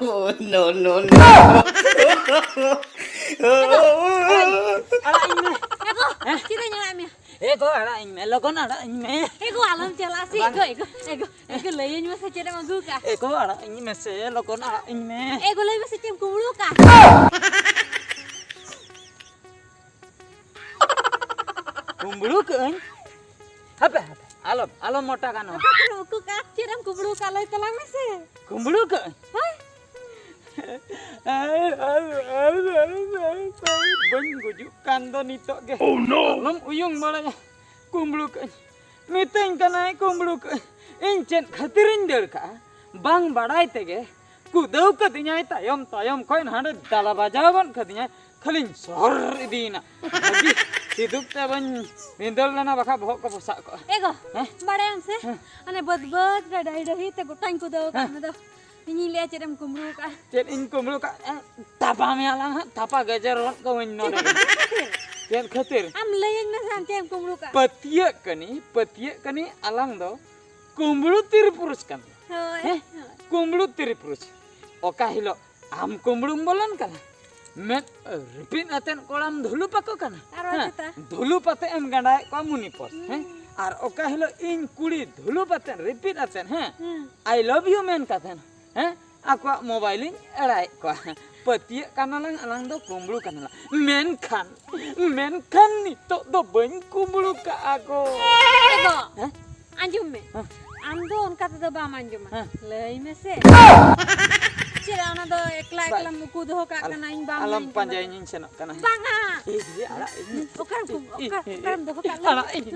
Oh, no, no, no. Ada ini. Kita nyala Ego ada ini. Lokon ada ini. Ego alam jala sih. Ego layan masa cera maguka. Ego ada ini mese lokon ada ini. Ego layan masa cem kumuluka. Kumbulu kan? Apa? Alam mota kan? Apa kuruku ka? Cera kumuluka layan telang mese. Kumbulu kan? Hai. Bang gujukan to nito ge. Oh no. Alam uyung balanya. Kumbulu kan. Miteng kana kumbulu kan. Incen khatirin der ka. Bang badai tege. Kudau kadinya tayom koin hande dala bajawan kadinya khalin sor idina. Lagi hidup te ban nindol lana baka bhok ko posak ko. Ego. Badai amse. Ane bad gadai dahi te gotang kudau kan do. Ini lihat cera kumuluka. Cen in kumbulu ka tapa me alang tapa gajar ko winno de. Cen khatir. Am layan masa cem kumuluka. Patiya kani alang do kumbulu tir purus kan. Kumbulu tir purus. Oka hilo am kumbulu bolan kana. Met repeat aten kolam dhulu pako kana. Dhulu pate em gandai ko munipos. Ar oka hilo in kuri dhulu paten repeat aten I love you men kathen. Aku mobilin erai ko. Patiya kanalang alang do kumbulu kanala. Men kan nito do ben kumbulu ka ako. Ego. Anjum me. Am do unka to ba manjum. Lai mese. Cira ona do ekla muku do ka kana in ba. Alam panjai nyin senok kana. Banga. Iya ala ini. Okan do ka. Ala ini.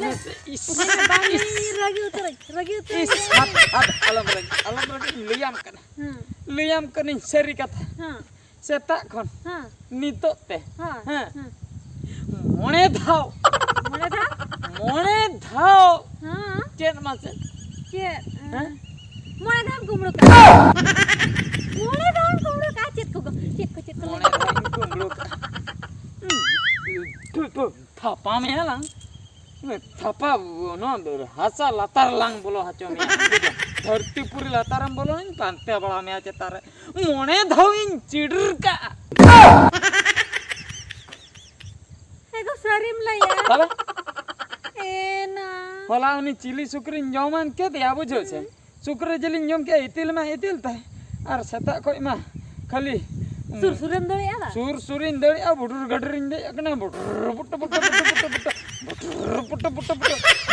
Lagi utur. Alam lagi liam kana. Liam kana seri kata. Setak kon. Nito te. Mone dhao. Cen mase. Mone dham kumru ka. Cet ko. Mone dham kumru ka. Tu thapa me lang. Thapa no hasa latar lang bolo hacho me. धरती पूरी लतारम बोलो नहीं पांते बड़ा में आचे तारे मोने धाविन चिड़र का ego sarim la ya तबे ena होला उनी चिली सुकरी जमान के दिया बुझो छे सुकरी जली जम के इतिल ता और सता कोई मा खाली sursuran dole ala सुरिन दड़ी आ बुडुर गडरिन दे कना बुडुर पुट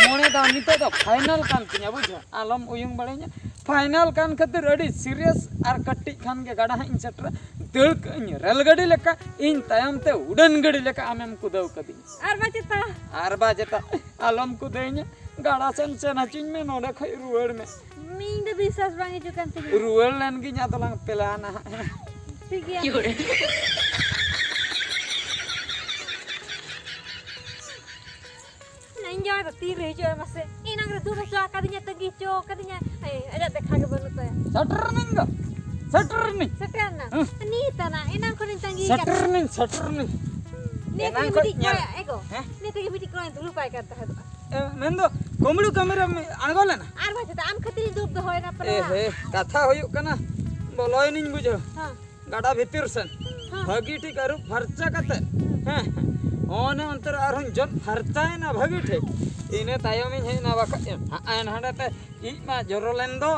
मोने दा नितो तो फाइनल कान तिया बुझो आलम उयुंग बड़ेnya फाइनल कान खातिर अडी सीरियस आर कट्टी खान के गाड़ा इन सेटर दळ कनी रेलगाड़ी लेका इन तायम ते उड़न गाड़ी लेका आमेम कुदव कदी आर बाजेता आलम कुदेnya गाड़ा सन नाचिन में नोडे खई रुवर में मींद विश्वास बांगे जुकान ते रुवर लन की nya तोlang pelana ठीक है Injak tapi rejo masih. Inang redu rejo kadinya tegi jo kadinya. Ada dekha ke banu to ya. Sater nih. Sekarang ni tanah inang ko tangi. Sater nih. Ni tegi bidik ko ya ego. Ni tegi bidik ko yang dulu pai kata hadu. Mendo komulu kamera angola na. Ar baca ta am khatri dub do hoy na pala. Katha hoyuk kana. Boloy nin bujo. Gada bhitir sen. Bhagi ठीक aru farcha kate. ओने अंतर आरहन जन फरचाय ना भगीठे इने तायमी हे ना बका आन हडते इ मा जोरोलेंदो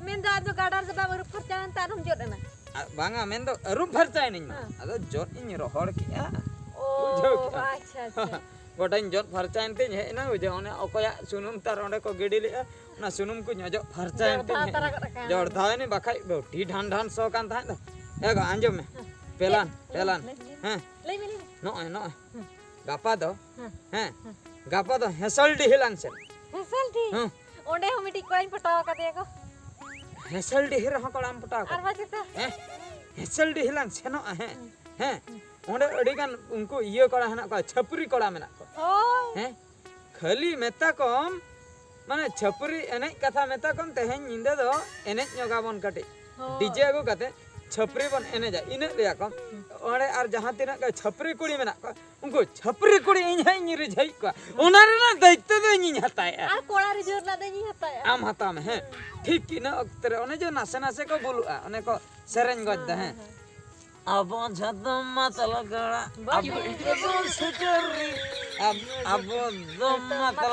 मेंदो आदो गाडार जबा बर फरचान तारुम जोडना बांगा मेंदो अरुम फरचाय निन आदो जोट इन रोहड़ किया ओ अच्छा गोटाइन जोट फरचाय तिन हे ना बुझे ओने ओकोया सुनुम तार ओंडे को गिडी ले ना सुनुम को नजो फरचाय तिन जोड़ धाय ने बखाय बोटी ढान सो कान था एगो आंजो में पेलान हैं ले मिली नो गापा दो हेसलडी हिलांग से हेसलडी ओंडे हम मिटी कोइन पटावा का देखो हेसलडी हिर ह कड़ाम पटावा आर बाजता हेसलडी हिलांग से नो हैं ओंडे अडिगान उनको इयो कड़ा हना को छपरी कड़ा मेना को हैं खाली मेता कम माने छपरी एने कथा मेता कम तेहेन निंदे दो एने जोगाबन कटे डीजे को कते छपरी बन एनेजा इने लिया को ओड़े आर जहां तिना का छपरी कुड़ी मेना को उनको छपरी कुड़ी इन रिझाई को ओना रे दायित्व दो इन हताया आर कोड़ा रे जोर ना देनी हताया आम हता में है ठीक इना अक्तरे ओने जो नासे नासे को बोलुआ ओने को सेरेन गद है अब छदम मतल गड़ा अब सुचरी अब दम मतल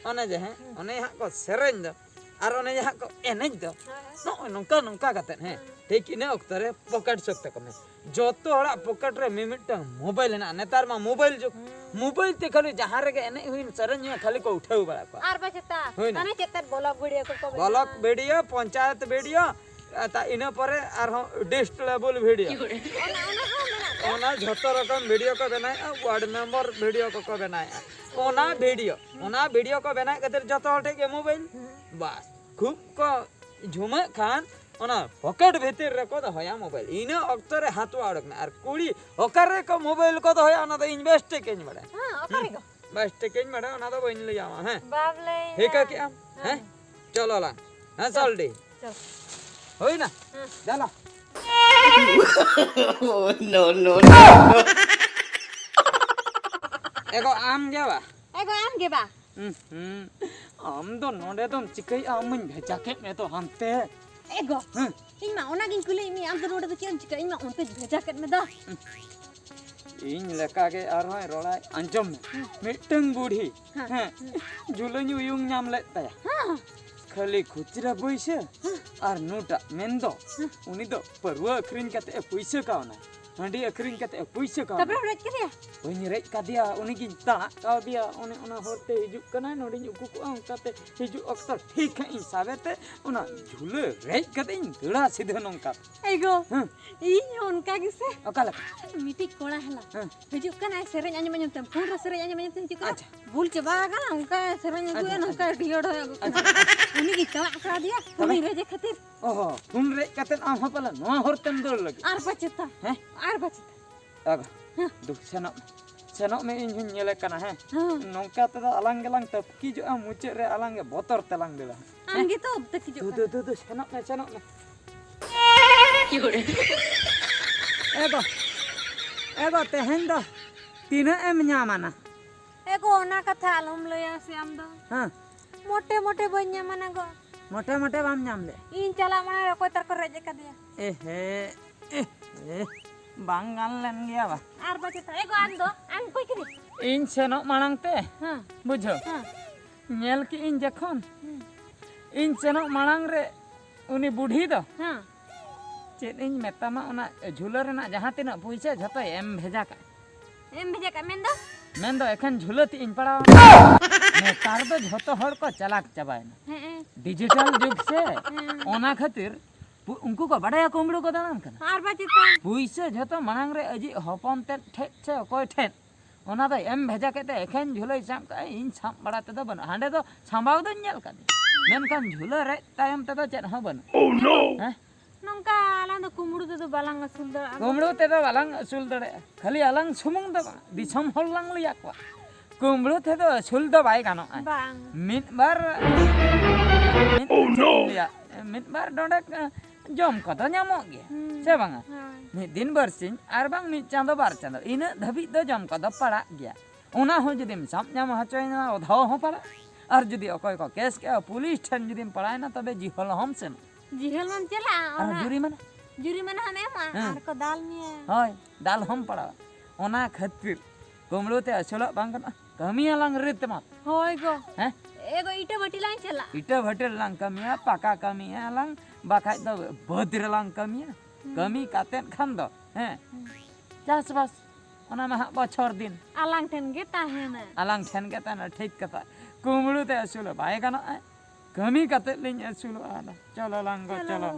ओने जे है ओने हा को सेरेन दो आर ओने जहां को एनेज दो नोंका नोंका कते है ठीक इने अक्तरे पॉकेट सकते को में जोतो हड़ा पॉकेट रे मिमिट मोबाइल ना नेतार मा मोबाइल जो मोबाइल ते खाली जहां रे एने हुइन सरन खाली को उठाउ बड़ा को आर बचता माने चेतर ब्लॉग वीडियो को ब्लॉग वीडियो पंचायत वीडियो ता इने परे आर डिस्ट लेवल वीडियो ओना झोतो रकम वीडियो को बनाए वार्ड मेंबर वीडियो को बनाए ओना वीडियो को बनाए कते जतो हटे के मोबाइल बस खूब को झुमे खान ओना पॉकेट भीतर रे को होया मोबाइल इने अक्तरे हाथवा अड़क ना आर कुड़ी ओकरे को मोबाइल को होया ओना तो इन्वेस्ट केन बड़े हां ओकरे को बेस्ट केन बड़े ओना तो बइन ले जावा हैं बाबले ठीक है क्या हैं चलो ला हां चल दे चल होई ना चलो नो नो एगो आम जावा के बा आम दो नोडे तुम चिकई आम मन भेजा के मैं तो हमते एगो इन मा ओना गिन कुले मी आम तो नोडे तो चेन चिका इन मा ओनते भेजा के में दा इन लेका के आर होय रोड़ाय अंजम में मिटंग बूढ़ी हैं जुलनी उयुंग नाम ले ताया हां खाली खुचरा पैसे आर नोटा मेंदो उनी दो परवा अखरिन कते पैसे कावना हंडी अखरिन कते पैसे कावना तबरे रेज के दिया ओनी रेज का दिया उनी गिन ता काव दिया ओने ओना होते हिजु कना नोडी उकु को आं कते हिजु अक्तर ठीक है इन सावेते ओना झुले रेज कते इन दड़ा सीधे नंका एगो इन उनका किसे ओकाला मिटी कोड़ा हला हिजु कना सेरेñ आñu mañu tem पूरा सेरेñ आñu mañu हिजु का अच्छा भूल चबा का उनका सेरेñ दुए नंका डियोड उनी की तला का दिया उनी रेज खातिर ओहो तुम रेज कते आम हपला नो हरतेम दड़ लगी आर बचता हैं आर बचता आग दु सेनो में इन हुन नेले कना है नोंका ते अलंग गलांग तब की जो मुचे रे अलंग बोतर तलांग देला आंगे तो अब तक जो दु सेनो में एगो तेहन दो तीन एम न्यामाना एगो ओना कथा आलम लया से आम दो हां मोटे मोटे बन न्यामाना गो मोटे बाम न्याम ले इन चला माने कोई तर कर रेज का दिया ए बांगाल लन गया बा आर बचता एगो आन दो आन कोई करी इन सेनो मांग ते हां बुझो हां नेल की इन जखन इन सेनो मांग रे उनी बुढ़ी दो हां चेत इन मेतामा ओना झुलो रेना जहां तिना पैसा झतो एम भेजा का मेन दो एखन झुलत इन पड़ा नेतार दो झतो हर को चलाक चबायना डिजिटल युग से ओना खातिर उनको को बड़ाया कोमड़ो को दानाम कना आर बचता पैसा झतो मांग रे अजी हपन ते ठे से कोय ठे ओना दो एम भेजा केते एखन झुलई साम का इन साम बड़ा ते दो बन हांडे दो संभाव दो नेल का मेनकान झुलो रे तायम ते दो चेत ह बन ओह नो हैं नंका आलां दो कुमड़ू ते दो बालांग असूल दो कुमड़ू ते दो बालांग असूल दड़े खाली आलांग सुमुंग दो दिसम हल्लांग लिया को कुमड़ू ते दो असूल दो बाय गानो बांग मिट बार मिट बार डोडे जम को तो ᱧᱟᱢᱚᱜ ᱜᱮᱭᱟ से बांगा मिट दिन बरसिन आर बांग मिट चांदो बार चांदो इना धबी दो जम को दो पड़ा गया ओना हो जदिम साम ᱧᱟᱢ हचोयना ओधाव हो पड़ा और जदि अकय को केस के पुलिस ठन जदिम पड़ायना तबे जिहल हम से जिहल मन चला और जुरी मन हम एमा आर को दाल में होय दाल हम पड़ा ओना खातिर कुमड़ू ते अछलो बांग कना कमिया लंग रित मा होय गो हैं एगो ईटा भटी लाइन चला ईटा भटी लंग कमिया पाका कमिया लंग बाखाय दो बद्र लंग कमिया कमी कातेन खान दो हैं चास बस ओना में बछर दिन आलांग ठन गे ताहेना आलांग ठन के तना ठीक कथा कुमड़ू ते अछलो बाय कना कमी काते लिन अछलो आना चलो लंग चलो